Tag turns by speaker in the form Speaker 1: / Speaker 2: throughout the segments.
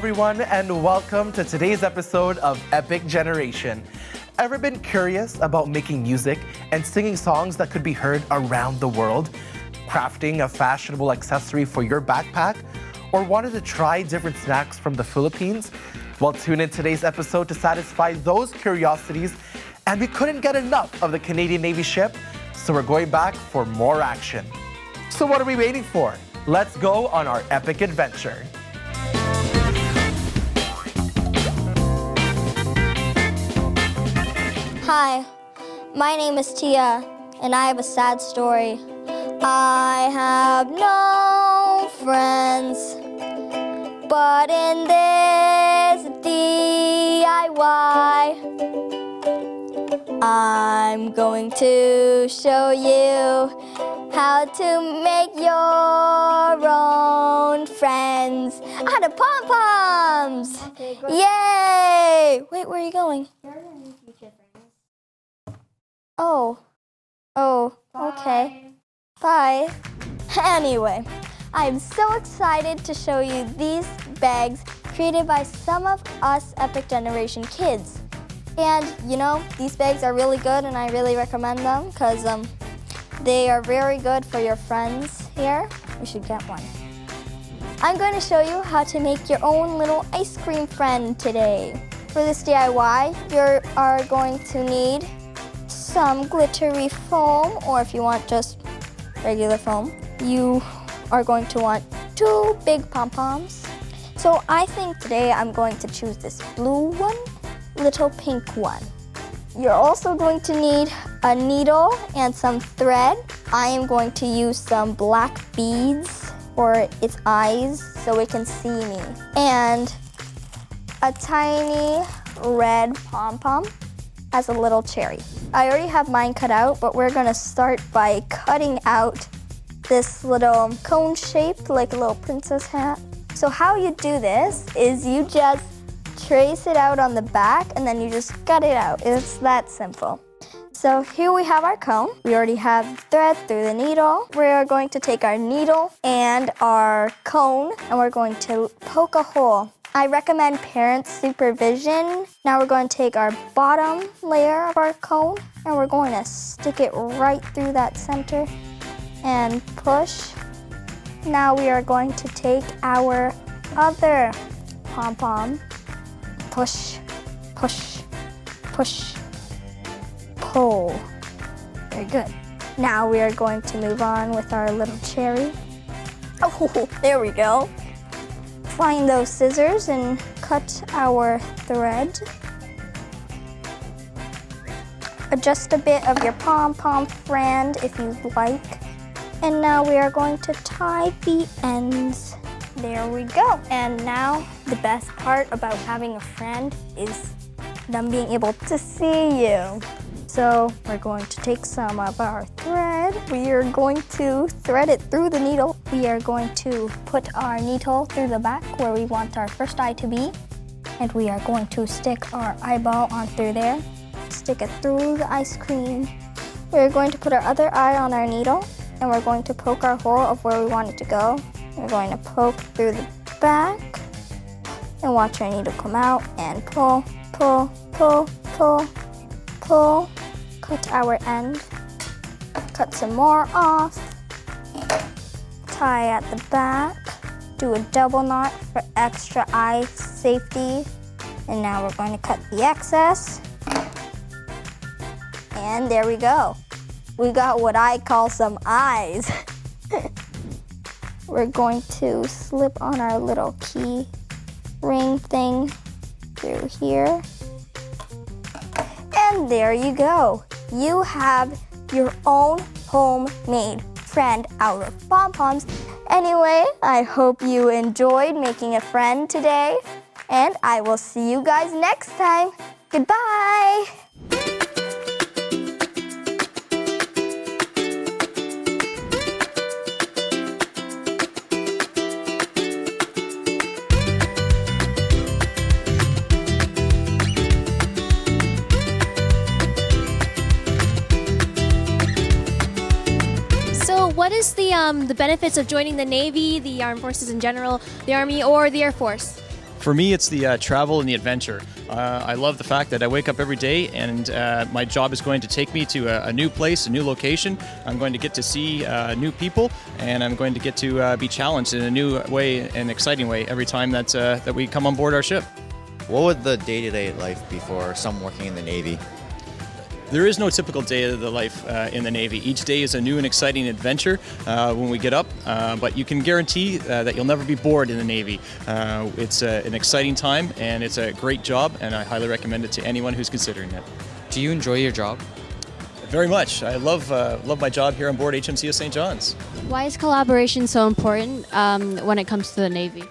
Speaker 1: everyone, and welcome to today's episode of Epic Generation. Ever been curious about making music and singing songs that could be heard around the world? Crafting a fashionable accessory for your backpack? Or wanted to try different snacks from the Philippines? Well, tune in today's episode to satisfy those curiosities. And we couldn't get enough of the Canadian Navy ship, so we're going back for more action. So what are we waiting for? Let's go on our epic adventure.
Speaker 2: Hi, my name is Tia, and I have a sad story. I have no friends, but in this DIY, I'm going to show you how to make your own friends out of pom-poms. Okay, yay! Wait, where are you going? Oh, okay. Bye. Anyway, I'm so excited to show you these bags created by some of us Epic Generation kids. And you know, these bags are really good and I really recommend them because they are very good for your friends here. You should get one. I'm going to show you how to make your own little ice cream friend today. For this DIY, you are going to need some glittery foam, or if you want just regular foam, you are going to want 2 big pom-poms. So I think today I'm going to choose this blue one, little pink one. You're also going to need a needle and some thread. I am going to use some black beads for its eyes so it can see me. And a tiny red pom-pom as a little cherry. I already have mine cut out, but we're gonna start by cutting out this little cone shape, like a little princess hat. So how you do this is you just trace it out on the back and then you just cut it out. It's that simple. So here we have our cone. We already have thread through the needle. We're going to take our needle and our cone and we're going to poke a hole. I recommend parent supervision. Now we're going to take our bottom layer of our cone and we're going to stick it right through that center and push. Now we are going to take our other pom-pom, push, push, push, pull. Very good. Now we are going to move on with our little cherry. Oh, there we go. Find those scissors and cut our thread. Adjust a bit of your pom-pom friend if you like. And now we are going to tie the ends. There we go. And now the best part about having a friend is them being able to see you. So we're going to take some of our thread. We are going to thread it through the needle. We are going to put our needle through the back where we want our first eye to be. And we are going to stick our eyeball on through there. Stick it through the ice cream. We're going to put our other eye on our needle and we're going to poke our hole of where we want it to go. We're going to poke through the back and watch our needle come out and pull, pull, pull, pull, pull. Cut our end, cut some more off, tie at the back, do a double knot for extra eye safety, and now we're going to cut the excess, and there we go. We got what I call some eyes. We're going to slip on our little key ring thing through here, and there you go. You have your own homemade friend out of pom-poms. Anyway, I hope you enjoyed making a friend today, and I will see you guys next time. Goodbye!
Speaker 3: What is the benefits of joining the Navy, the Armed Forces in general, the Army, or the Air Force? For me, it's the travel and the adventure. I love the fact that I wake up every day and my job is going to take me to a new place, a new location. I'm going to get to see new people, and I'm going to get to be challenged in a new way, an exciting way, every time that we come on board our ship.
Speaker 4: What would the day-to-day life be for someone working in the Navy?
Speaker 3: There is no typical day of the life in the Navy. Each day is a new and exciting adventure when we get up, but you can guarantee that you'll never be bored in the Navy. It's an exciting time, and it's a great job, and I highly recommend it to anyone who's considering it.
Speaker 5: Do you enjoy your job?
Speaker 3: Very much. I love my job here on board HMCS St. John's.
Speaker 6: Why is collaboration so important when it comes to the Navy?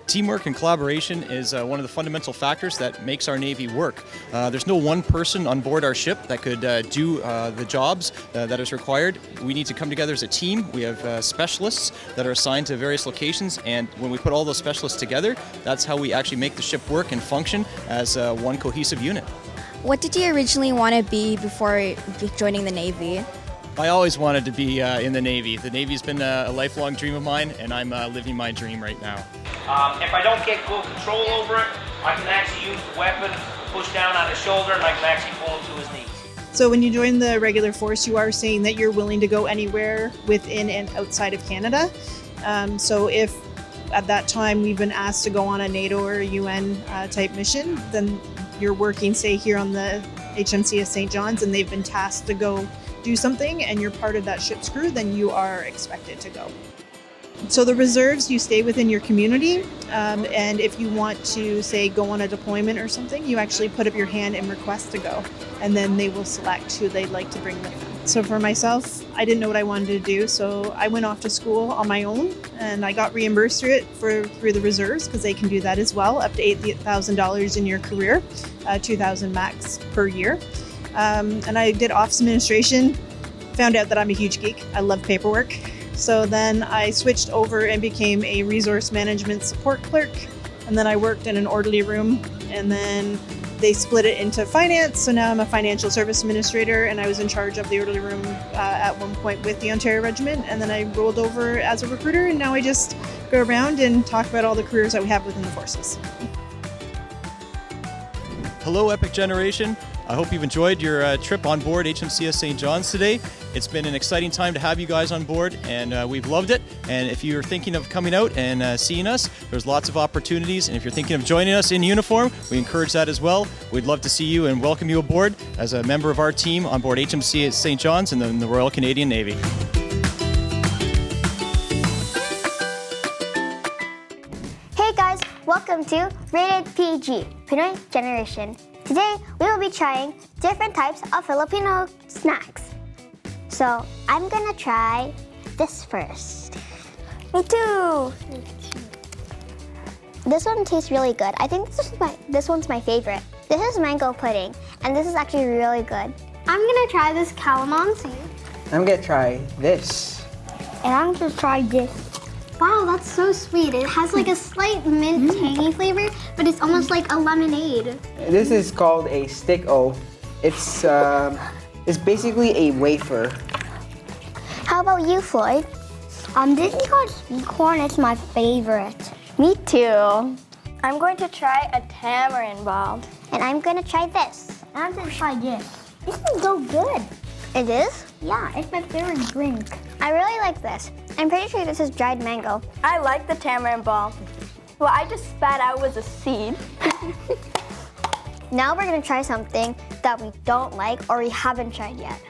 Speaker 3: Teamwork and collaboration is one of the fundamental factors that makes our Navy work. There's no one person on board our ship that could do the jobs that is required. We need to come together as a team. We have specialists that are assigned to various locations, and when we put all those specialists together, that's how we actually make the ship work and function as one cohesive unit.
Speaker 7: What did you originally want to be before joining the Navy?
Speaker 3: I always wanted to be in the Navy. The Navy's been a lifelong dream of mine, and I'm living my dream right now.
Speaker 8: If I don't get good control over it, I can actually use the weapon, push down on his shoulder, and I can actually pull him to his knees.
Speaker 9: So when you join the regular force, you are saying that you're willing to go anywhere within and outside of Canada. So if at that time we've been asked to go on a NATO or a UN type mission, then you're working, say, here on the HMCS St. John's, and they've been tasked to go do something, and you're part of that ship's crew, then you are expected to go. So the reserves, you stay within your community, and if you want to, say, go on a deployment or something, you actually put up your hand and request to go, and then they will select who they'd like to bring with them. So for myself, I didn't know what I wanted to do, so I went off to school on my own, and I got reimbursed through the reserves, because they can do that as well, up to $8,000 in your career, $2,000 max per year. And I did office administration, found out that I'm a huge geek. I love paperwork. So then I switched over and became a resource management support clerk. And then I worked in an orderly room, and then they split it into finance. So now I'm a financial service administrator, and I was in charge of the orderly room at one point with the Ontario Regiment. And then I rolled over as a recruiter, and now I just go around and talk about all the careers that we have within the forces.
Speaker 3: Hello, Epic Generation. I hope you've enjoyed your trip on board HMCS St. John's today. It's been an exciting time to have you guys on board, and we've loved it. And if you're thinking of coming out and seeing us, there's lots of opportunities. And if you're thinking of joining us in uniform, we encourage that as well. We'd love to see you and welcome you aboard as a member of our team on board HMCS St. John's in the Royal Canadian Navy.
Speaker 2: Hey guys, welcome to Rated PG, Pinoy Generation. Today, we will be trying different types of Filipino snacks. So, I'm gonna try this first. Me too! This one tastes really good. I think this one's my favorite. This is mango pudding, and this is actually really good. I'm gonna try this calamansi.
Speaker 10: I'm gonna try this.
Speaker 2: And I'm gonna try this. Wow, that's so sweet. It has like a slight mint tangy flavor, but it's almost like a lemonade.
Speaker 10: This is called a stick-o. It's basically a wafer.
Speaker 2: How about you, Floyd? This is called sweet corn. It's my favorite. Me too. I'm going to try a tamarind ball. And I'm going to try this. I'm going to try this. This is so good. It is? Yeah, it's my favorite drink. I really like this. I'm pretty sure this is dried mango. I like the tamarind ball. What I just spat out was a seed. Now we're gonna try something that we don't like or we haven't tried yet.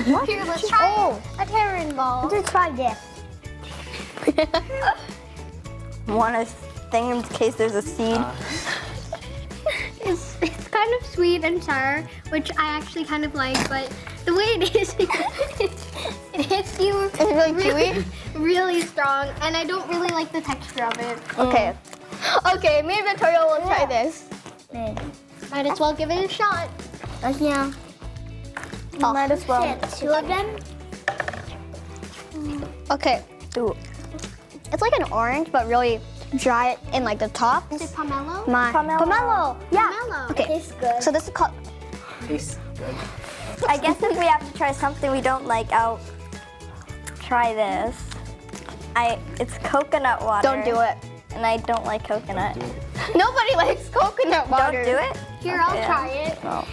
Speaker 2: What? Here, let's try a tamarind ball. Let's try this. Want a thing in case there's a seed?
Speaker 11: It's kind of sweet and sour, which I actually kind of like, but the way it is, it hits you
Speaker 2: It's really chewy?
Speaker 11: really strong, and I don't really like the texture of it.
Speaker 2: Okay. Okay, me and Victoria will try this.
Speaker 11: Might as well give it a shot.
Speaker 2: Yeah. Might as well.
Speaker 11: Two of them?
Speaker 2: Okay. Ooh. It's like an orange, but really dry in like the top.
Speaker 11: Is it pomelo?
Speaker 2: Pomelo. Yeah.
Speaker 11: Pomelo.
Speaker 2: Okay.
Speaker 11: Tastes good.
Speaker 2: So this is called.
Speaker 10: Tastes good.
Speaker 2: I guess if we have to try something we don't like, I'll try this. It's coconut water.
Speaker 11: Don't do it.
Speaker 2: and I don't like coconut.
Speaker 11: Nobody likes coconut water.
Speaker 2: Don't do it?
Speaker 11: Here, I'll try it.
Speaker 10: No,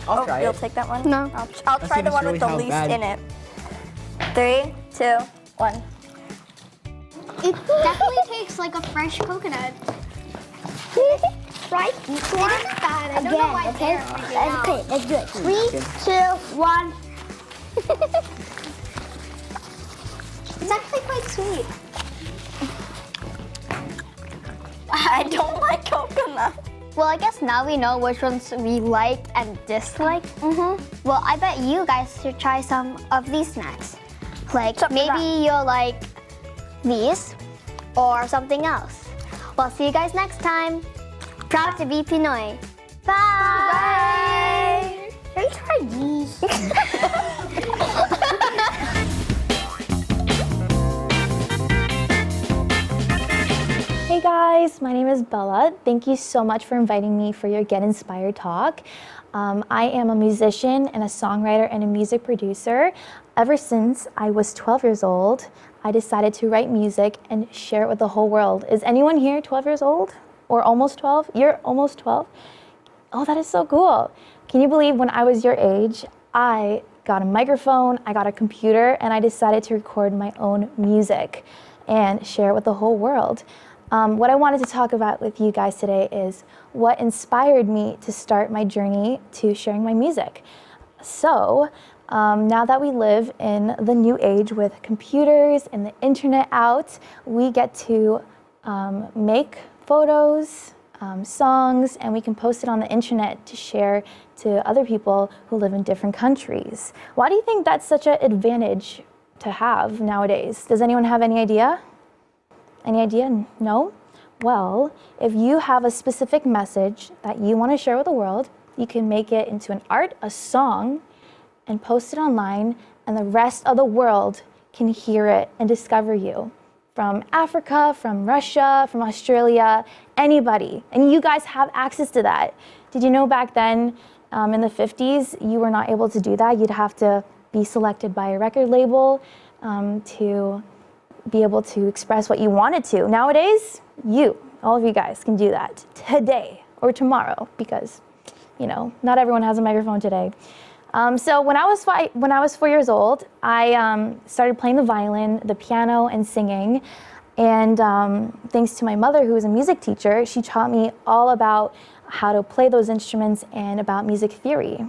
Speaker 10: I'll try
Speaker 2: You'll
Speaker 10: it.
Speaker 2: take that one?
Speaker 11: No.
Speaker 2: I'll try the one with the least in it. 3, 2, 1.
Speaker 11: It definitely tastes like a fresh coconut. Right? It isn't bad. I don't know why
Speaker 2: okay?
Speaker 11: they're freaking out.
Speaker 2: Okay, let's do it. 3, 2, 1.
Speaker 11: It's actually quite sweet.
Speaker 2: I don't like coconut.
Speaker 11: Well, I guess now we know which ones we like and dislike.
Speaker 2: Mm-hmm.
Speaker 11: Well, I bet you guys should try some of these snacks. Like
Speaker 2: Except for
Speaker 11: maybe
Speaker 2: that.
Speaker 11: you'll like these or something else. Well, see you guys next time. Proud to be Pinoy. Bye. Let me try these.
Speaker 5: Hey guys, my name is Bella. Thank you so much for inviting me for your Get Inspired talk. I am a musician and a songwriter and a music producer. Ever since I was 12 years old, I decided to write music and share it with the whole world. Is anyone here 12 years old or almost 12? You're almost 12? Oh, that is so cool. Can you believe when I was your age, I got a microphone, I got a computer, and I decided to record my own music and share it with the whole world. What I wanted to talk about with you guys today is what inspired me to start my journey to sharing my music. So, now that we live in the new age with computers and the internet out, we get to make photos, songs, and we can post it on the internet to share to other people who live in different countries. Why do you think that's such an advantage to have nowadays? Does anyone have any idea? Any idea? No? Well, if you have a specific message that you want to share with the world, you can make it into an art, a song, and post it online, and the rest of the world can hear it and discover you. From Africa, from Russia, from Australia, anybody. And you guys have access to that. Did you know back then, in the 50s, you were not able to do that? You'd have to be selected by a record label to be able to express what you wanted to. Nowadays, all of you guys can do that today or tomorrow because, not everyone has a microphone today. So when I was 4 years old, I started playing the violin, the piano, and singing. And thanks to my mother, who was a music teacher, she taught me all about how to play those instruments and about music theory.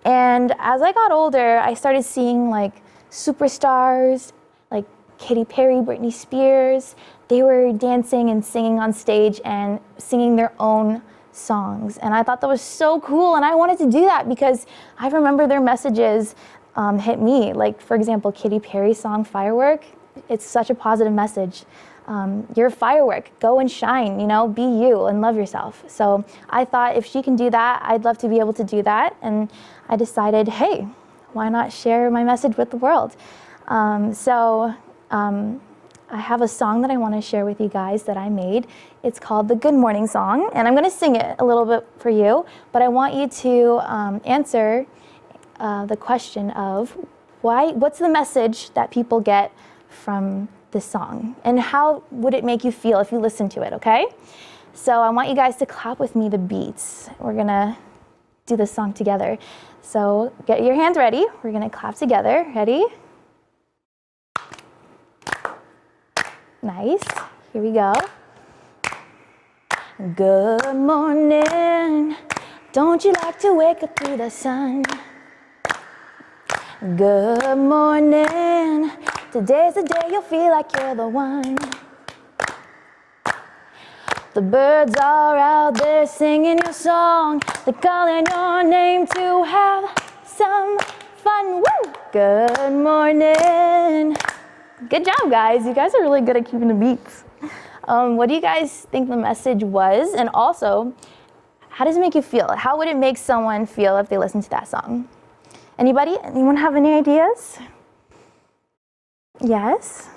Speaker 5: And as I got older, I started seeing like superstars, like Katy Perry, Britney Spears. They were dancing and singing on stage and singing their own songs. And I thought that was so cool, and I wanted to do that because I remember their messages hit me. Like, for example, Katy Perry's song, Firework. It's such a positive message. You're a firework, go and shine, be you and love yourself. So I thought if she can do that, I'd love to be able to do that. And I decided, hey, why not share my message with the world? I have a song that I want to share with you guys that I made. It's called the Good Morning Song, and I'm going to sing it a little bit for you, but I want you to answer the question of what's the message that people get from this song, and how would it make you feel if you listen to it, okay? So I want you guys to clap with me the beats. We're going to do this song together. So get your hands ready. We're going to clap together. Ready? Nice. Here we go. Good morning. Don't you like to wake up to the sun? Good morning. Today's the day you'll feel like you're the one. The birds are out there singing your song. They're calling your name to have some fun. Woo! Good morning. Good job, guys. You guys are really good at keeping the beats. What do you guys think the message was? And also, how does it make you feel? How would it make someone feel if they listen to that song? Anybody? Anyone have any ideas? Yes?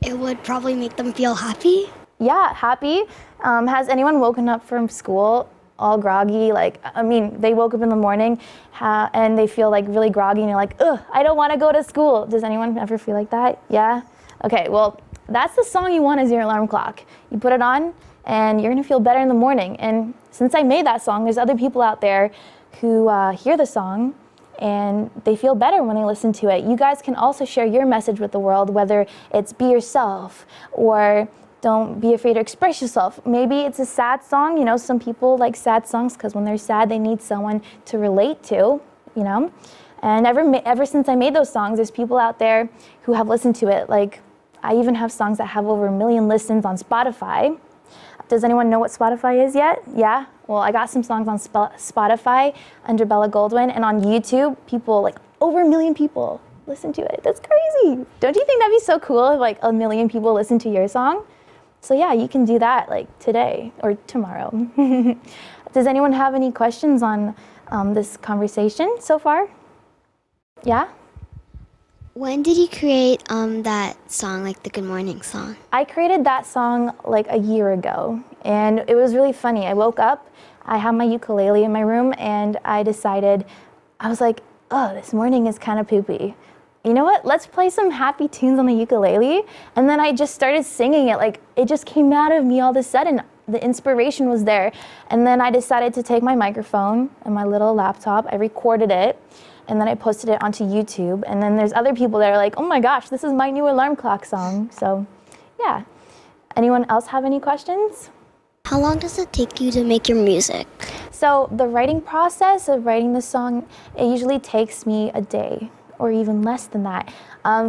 Speaker 11: It would probably make them feel happy.
Speaker 5: Yeah, happy. Has anyone woken up from school all groggy? They woke up in the morning and they feel like really groggy and you're like, ugh, I don't want to go to school. Does anyone ever feel like that? Yeah? Okay, well, that's the song you want as your alarm clock. You put it on and you're gonna feel better in the morning. And since I made that song, there's other people out there who hear the song and they feel better when they listen to it. You guys can also share your message with the world, whether it's be yourself or don't be afraid to express yourself. Maybe it's a sad song. You know, some people like sad songs because when they're sad, they need someone to relate to, you know. And ever since I made those songs, there's people out there who have listened to it. Like, I even have songs that have over 1 million listens on Spotify. Does anyone know what Spotify is yet? Yeah? Well, I got some songs on Spotify under Bella Goldwin, and on YouTube, people, like over 1 million people listen to it. That's crazy. Don't you think that'd be so cool if like 1 million people listen to your song? So yeah, you can do that like today or tomorrow. Does anyone have any questions on this conversation so far? Yeah?
Speaker 11: When did you create that song, like the Good Morning song?
Speaker 5: I created that song like a year ago, and it was really funny. I woke up, I had my ukulele in my room, and I decided, I was like, oh, this morning is kind of poopy. You know what, let's play some happy tunes on the ukulele. And then I just started singing it, like it just came out of me all of a sudden. The inspiration was there. And then I decided to take my microphone and my little laptop, I recorded it, and then I posted it onto YouTube. And then there's other people that are like, oh my gosh, this is my new alarm clock song. So yeah. Anyone else have any questions?
Speaker 11: How long does it take you to make your music?
Speaker 5: So the writing process of writing the song, it usually takes me a day or even less than that.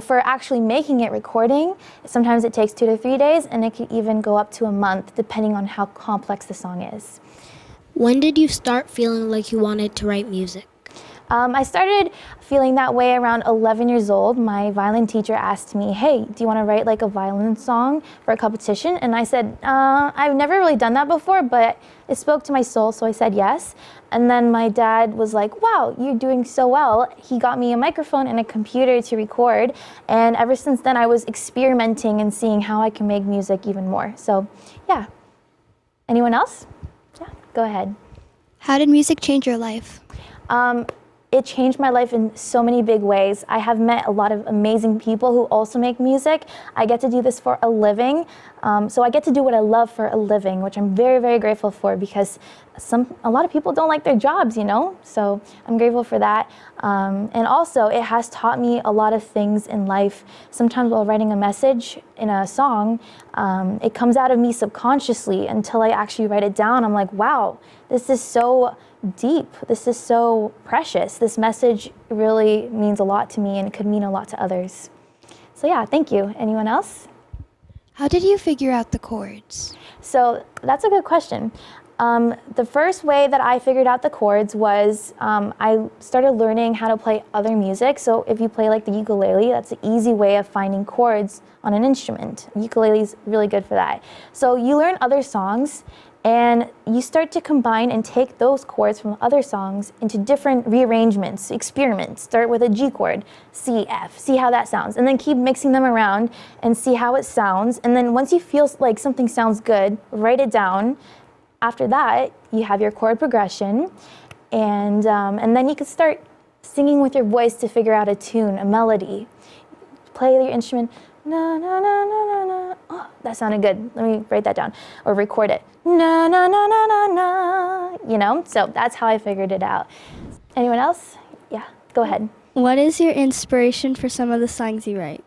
Speaker 5: For actually making it, recording, sometimes it takes 2 to 3 days, and it can even go up to a month depending on how complex the song is.
Speaker 11: When did you start feeling like you wanted to write music?
Speaker 5: I started feeling that way around 11 years old. My violin teacher asked me, hey, do you want to write like a violin song for a competition? And I said, I've never really done that before, but it spoke to my soul, so I said yes. And then my dad was like, wow, you're doing so well. He got me a microphone and a computer to record. And ever since then, I was experimenting and seeing how I can make music even more. So yeah. Anyone else? Yeah, go ahead.
Speaker 11: How did music change your life?
Speaker 5: It changed my life in so many big ways. I have met a lot of amazing people who also make music. I get to do this for a living. So I get to do what I love for a living, which I'm very, very grateful for, because a lot of people don't like their jobs, you know? So I'm grateful for that. And also it has taught me a lot of things in life. Sometimes while writing a message in a song, it comes out of me subconsciously until I actually write it down. I'm like, wow, this is so deep. This is so precious. This message really means a lot to me, and it could mean a lot to others. So yeah, thank you. Anyone else?
Speaker 11: How did you figure out the chords?
Speaker 5: So that's a good question. The first way that I figured out the chords was I started learning how to play other music. So if you play like the ukulele, that's an easy way of finding chords on an instrument. Ukulele is really good for that. So you learn other songs, and you start to combine and take those chords from other songs into different rearrangements, experiments. Start with a G chord, C, F, see how that sounds, and then keep mixing them around and see how it sounds. And then once you feel like something sounds good, write it down. After that, you have your chord progression, and then you can start singing with your voice to figure out a tune, a melody. Play your instrument, na na na na na na. Oh, that sounded good. Let me write that down or record it. Na na na na na na. You know, so that's how I figured it out. Anyone else? Yeah, go ahead.
Speaker 7: What is your inspiration for some of the songs you write?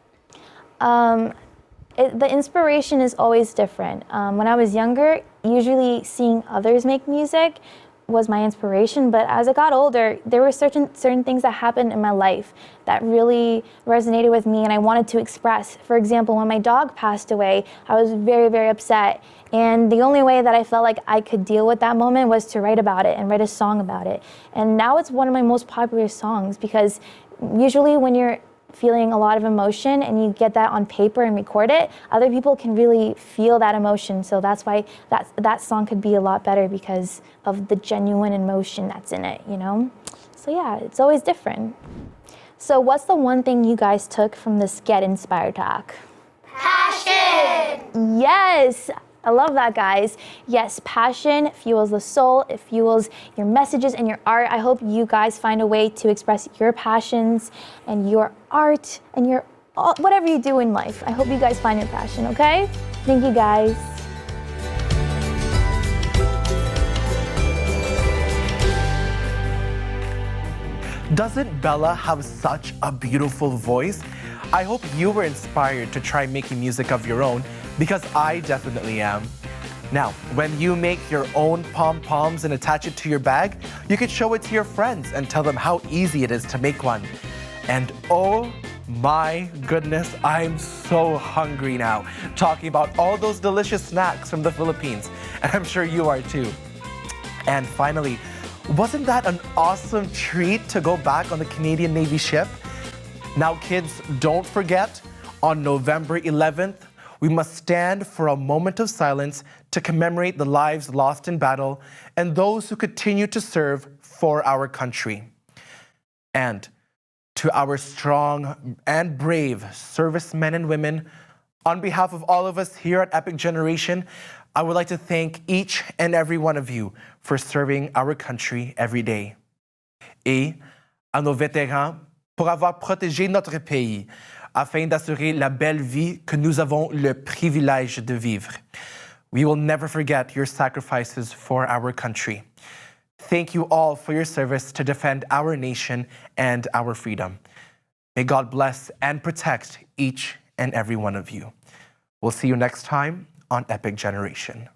Speaker 5: The inspiration is always different. When I was younger, usually seeing others make music was my inspiration, but as I got older, there were certain things that happened in my life that really resonated with me and I wanted to express. For example, when my dog passed away, I was very, very upset, and the only way that I felt like I could deal with that moment was to write about it and write a song about it. And now it's one of my most popular songs, because usually when you're feeling a lot of emotion and you get that on paper and record it, other people can really feel that emotion. So that's why that song could be a lot better, because of the genuine emotion that's in it, you know? So yeah, it's always different. So what's the one thing you guys took from this Get Inspired talk? Passion! Yes! I love that, guys. Yes, passion fuels the soul. It fuels your messages and your art. I hope you guys find a way to express your passions and your art and your whatever you do in life. I hope you guys find your passion, okay? Thank you guys.
Speaker 1: Doesn't Bella have such a beautiful voice? I hope you were inspired to try making music of your own, because I definitely am. Now, when you make your own pom-poms and attach it to your bag, you can show it to your friends and tell them how easy it is to make one. And oh my goodness, I'm so hungry now, talking about all those delicious snacks from the Philippines, and I'm sure you are too. And finally, wasn't that an awesome treat to go back on the Canadian Navy ship? Now kids, don't forget, on November 11th, we must stand for a moment of silence to commemorate the lives lost in battle and those who continue to serve for our country. And to our strong and brave servicemen and women, on behalf of all of us here at Epic Generation, I would like to thank each and every one of you for serving our country every day. Et à nos vétérans, pour avoir protégé notre pays, afin d'assurer la belle vie que nous avons le privilège de vivre. We will never forget your sacrifices for our country. Thank you all for your service to defend our nation and our freedom. May God bless and protect each and every one of you. We'll see you next time on Epic Generation.